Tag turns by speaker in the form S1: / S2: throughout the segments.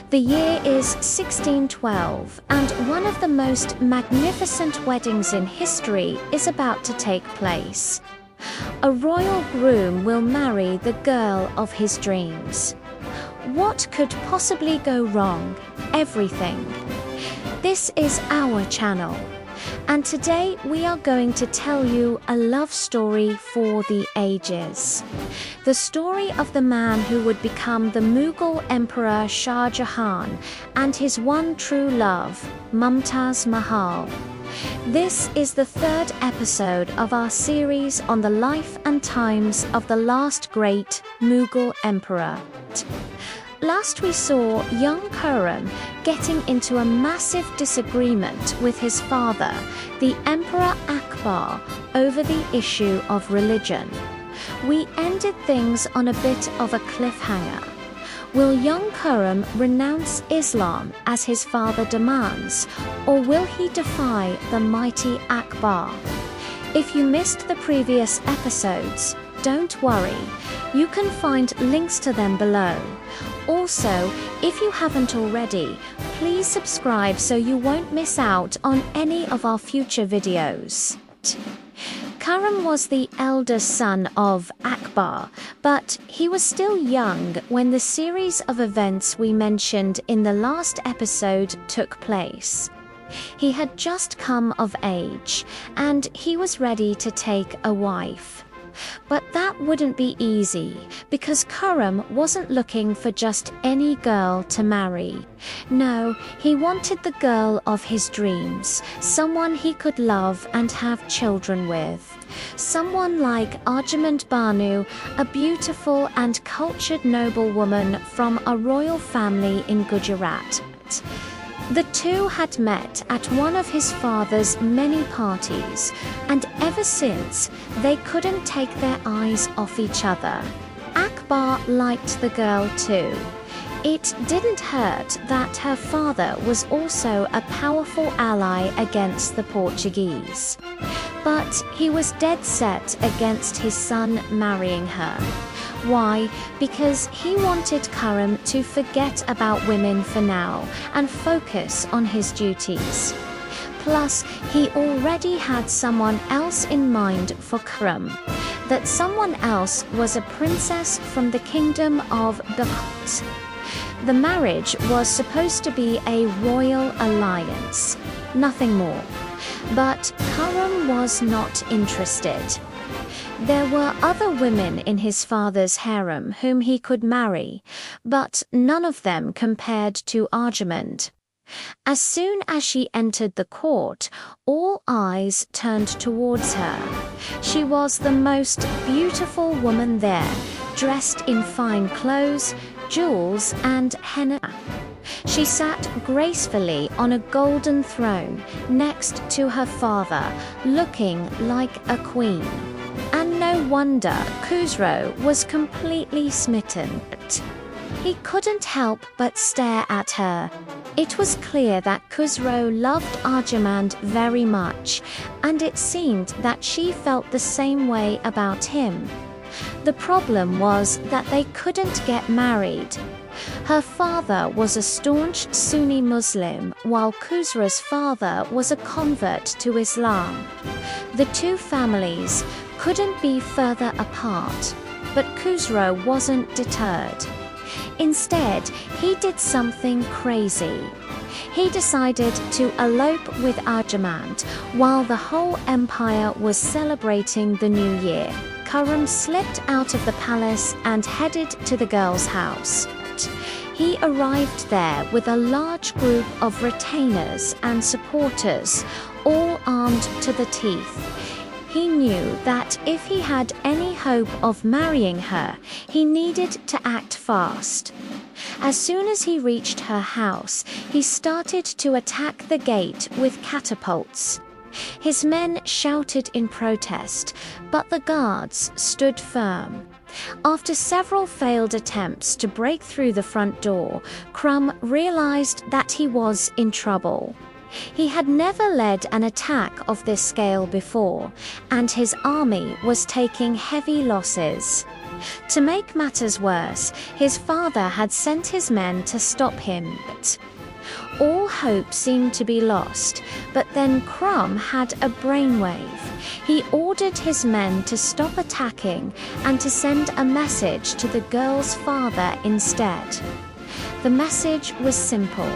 S1: The year is 1612, and one of the most magnificent weddings in history is about to take place. A royal groom will marry the girl of his dreams. What could possibly go wrong? Everything. This is our channel, and today we are going to tell you a love story for the ages. The story of the man who would become the Mughal Emperor Shah Jahan and his one true love, Mumtaz Mahal. This is the third episode of our series on the life and times of the last great Mughal emperor. Last we saw young Khurram getting into a massive disagreement with his father, the Emperor Akbar, over the issue of religion. We ended things on a bit of a cliffhanger. Will young Khurram renounce Islam as his father demands, or will he defy the mighty Akbar? If you missed the previous episodes, don't worry, you can find links to them below. Also, if you haven't already, please subscribe so you won't miss out on any of our future videos. Khurram was the elder son of Akbar, but he was still young when the series of events we mentioned in the last episode took place. He had just come of age, and he was ready to take a wife. But that wouldn't be easy, because Khurram wasn't looking for just any girl to marry. No, he wanted the girl of his dreams, someone he could love and have children with. Someone like Arjumand Banu, a beautiful and cultured noblewoman from a royal family in Gujarat. The two had met at one of his father's many parties, and ever since, they couldn't take their eyes off each other. Akbar liked the girl too. It didn't hurt that her father was also a powerful ally against the Portuguese. But he was dead set against his son marrying her. Why? Because he wanted Khurram to forget about women for now and focus on his duties. Plus, he already had someone else in mind for Khurram. That someone else was a princess from the kingdom of defied. The marriage was supposed to be a royal alliance, nothing more. But Khurram was not interested. There were other women in his father's harem whom he could marry, but none of them compared to Arjumand. As soon as she entered the court, all eyes turned towards her. She was the most beautiful woman there, dressed in fine clothes, jewels, and henna. She sat gracefully on a golden throne next to her father, looking like a queen. And no wonder Khusro was completely smitten. He couldn't help but stare at her. It was clear that Khusro loved Arjumand very much, and it seemed that she felt the same way about him. The problem was that they couldn't get married. Her father was a staunch Sunni Muslim, while Khusro's father was a convert to Islam. The two families couldn't be further apart, but Khusro wasn't deterred. Instead, he did something crazy. He decided to elope with Arjumand while the whole empire was celebrating the new year. Khurram slipped out of the palace and headed to the girl's house. He arrived there with a large group of retainers and supporters, all armed to the teeth. He knew that if he had any hope of marrying her, he needed to act fast. As soon as he reached her house, he started to attack the gate with catapults. His men shouted in protest, but the guards stood firm. After several failed attempts to break through the front door, Khurram realized that he was in trouble. He had never led an attack of this scale before, and his army was taking heavy losses. To make matters worse, his father had sent his men to stop him, but all hope seemed to be lost. But then Khurram had a brainwave. He ordered his men to stop attacking and to send a message to the girl's father instead. The message was simple.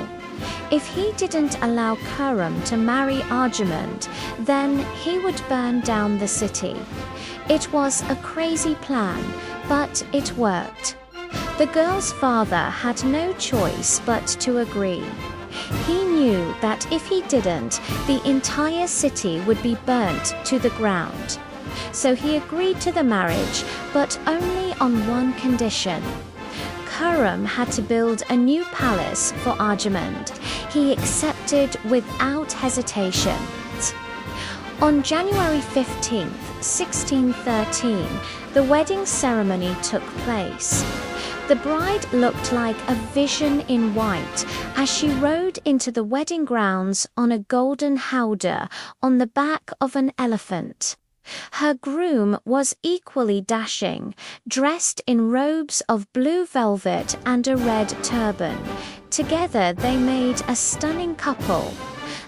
S1: If he didn't allow Khurram to marry Arjumand, then he would burn down the city. It was a crazy plan, but it worked. The girl's father had no choice but to agree. He knew that if he didn't, the entire city would be burnt to the ground. So he agreed to the marriage, but only on one condition. Khurram had to build a new palace for Arjumand. He accepted without hesitation. On January 15, 1613, the wedding ceremony took place. The bride looked like a vision in white as she rode into the wedding grounds on a golden howdah on the back of an elephant. Her groom was equally dashing, dressed in robes of blue velvet and a red turban. Together they made a stunning couple.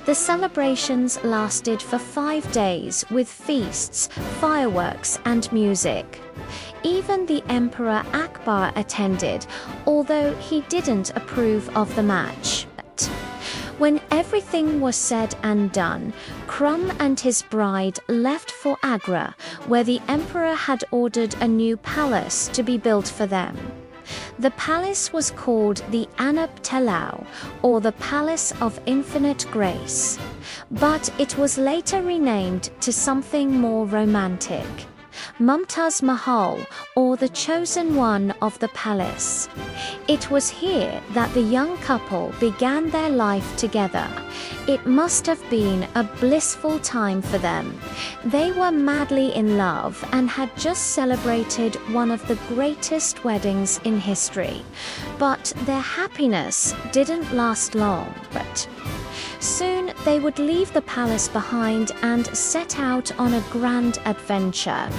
S1: The celebrations lasted for 5 days with feasts, fireworks and music. Even the Emperor Akbar attended, although he didn't approve of the match. When everything was said and done, Khurram and his bride left for Agra, where the emperor had ordered a new palace to be built for them. The palace was called the Anub Telau, or the Palace of Infinite Grace, but it was later renamed to something more romantic. Mumtaz Mahal, or the chosen one of the palace. It was here that the young couple began their life together. It must have been a blissful time for them. They were madly in love and had just celebrated one of the greatest weddings in history. But their happiness didn't last long. Soon they would leave the palace behind and set out on a grand adventure.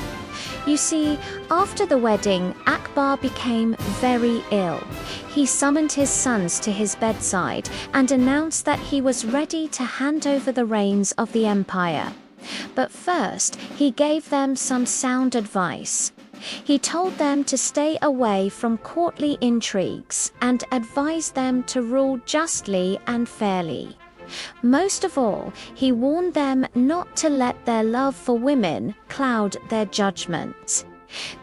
S1: You see, after the wedding, Akbar became very ill. He summoned his sons to his bedside and announced that he was ready to hand over the reins of the empire. But first, he gave them some sound advice. He told them to stay away from courtly intrigues and advised them to rule justly and fairly. Most of all, he warned them not to let their love for women cloud their judgment.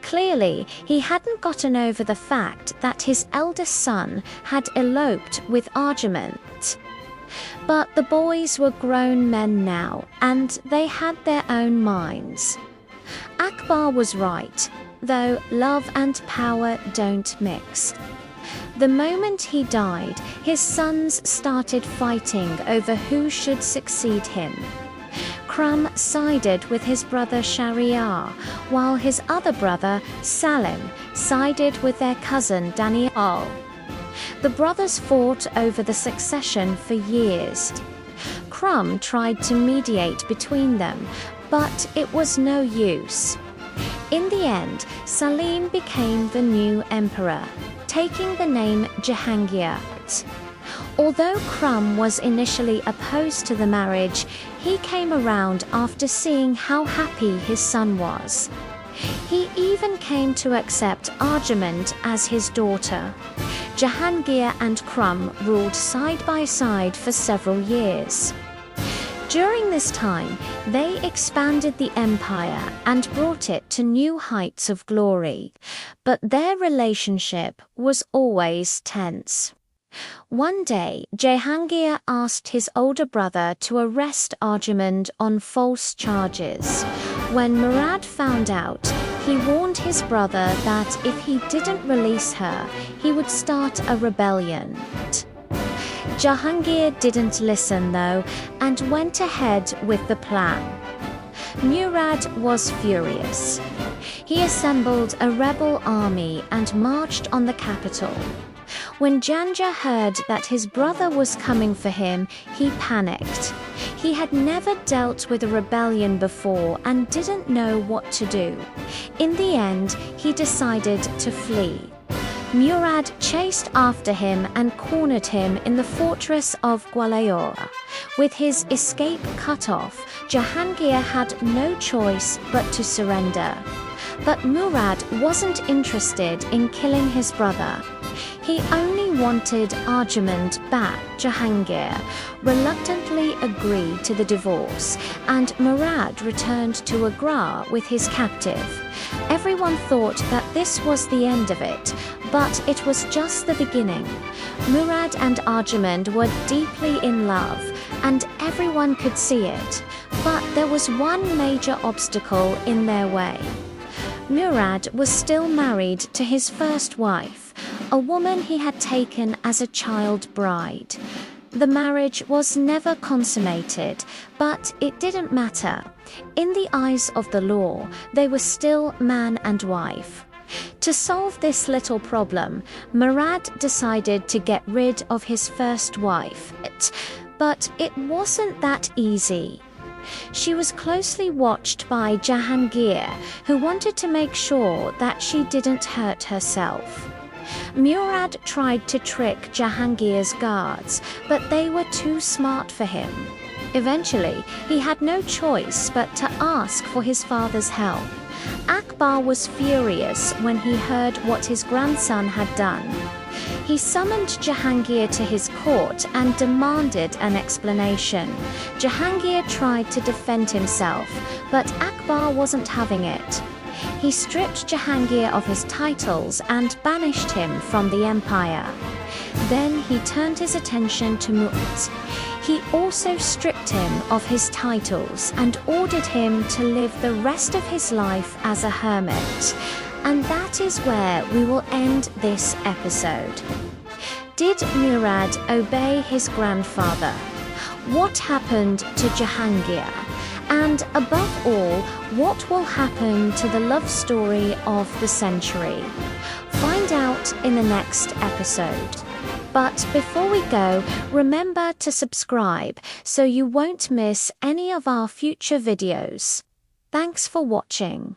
S1: Clearly, he hadn't gotten over the fact that his eldest son had eloped with Arjumand. But the boys were grown men now, and they had their own minds. Akbar was right, though love and power don't mix. The moment he died, his sons started fighting over who should succeed him. Khurram sided with his brother Shahryar, while his other brother, Salim, sided with their cousin Daniel. The brothers fought over the succession for years. Khurram tried to mediate between them, but it was no use. In the end, Salim became the new emperor, taking the name Jahangir. Although Khurram was initially opposed to the marriage, he came around after seeing how happy his son was. He even came to accept Arjumand as his daughter. Jahangir and Khurram ruled side by side for several years. During this time, they expanded the empire and brought it to new heights of glory, but their relationship was always tense. One day, Jahangir asked his older brother to arrest Arjumand on false charges. When Murad found out, he warned his brother that if he didn't release her, he would start a rebellion. Jahangir didn't listen though, and went ahead with the plan. Murad was furious. He assembled a rebel army and marched on the capital. When Jahangir heard that his brother was coming for him, he panicked. He had never dealt with a rebellion before and didn't know what to do. In the end, he decided to flee. Murad chased after him and cornered him in the fortress of Gwalior. With his escape cut off, Jahangir had no choice but to surrender. But Murad wasn't interested in killing his brother. He only wanted Arjumand back. Jahangir reluctantly agreed to the divorce, and Murad returned to Agra with his captive. Everyone thought that this was the end of it, but it was just the beginning. Murad and Arjumand were deeply in love, and everyone could see it. But there was one major obstacle in their way. Murad was still married to his first wife, a woman he had taken as a child bride. The marriage was never consummated, but it didn't matter. In the eyes of the law, they were still man and wife. To solve this little problem, Murad decided to get rid of his first wife. But it wasn't that easy. She was closely watched by Jahangir, who wanted to make sure that she didn't hurt herself. Murad tried to trick Jahangir's guards, but they were too smart for him. Eventually, he had no choice but to ask for his father's help. Akbar was furious when he heard what his grandson had done. He summoned Jahangir to his court and demanded an explanation. Jahangir tried to defend himself, but Akbar wasn't having it. He stripped Jahangir of his titles and banished him from the empire. Then he turned his attention to Mughal. He also stripped him of his titles and ordered him to live the rest of his life as a hermit. And that is where we will end this episode. Did Murad obey his grandfather? What happened to Jahangir? And above all, what will happen to the love story of the century? Find out in the next episode. But before we go, remember to subscribe so you won't miss any of our future videos. Thanks for watching.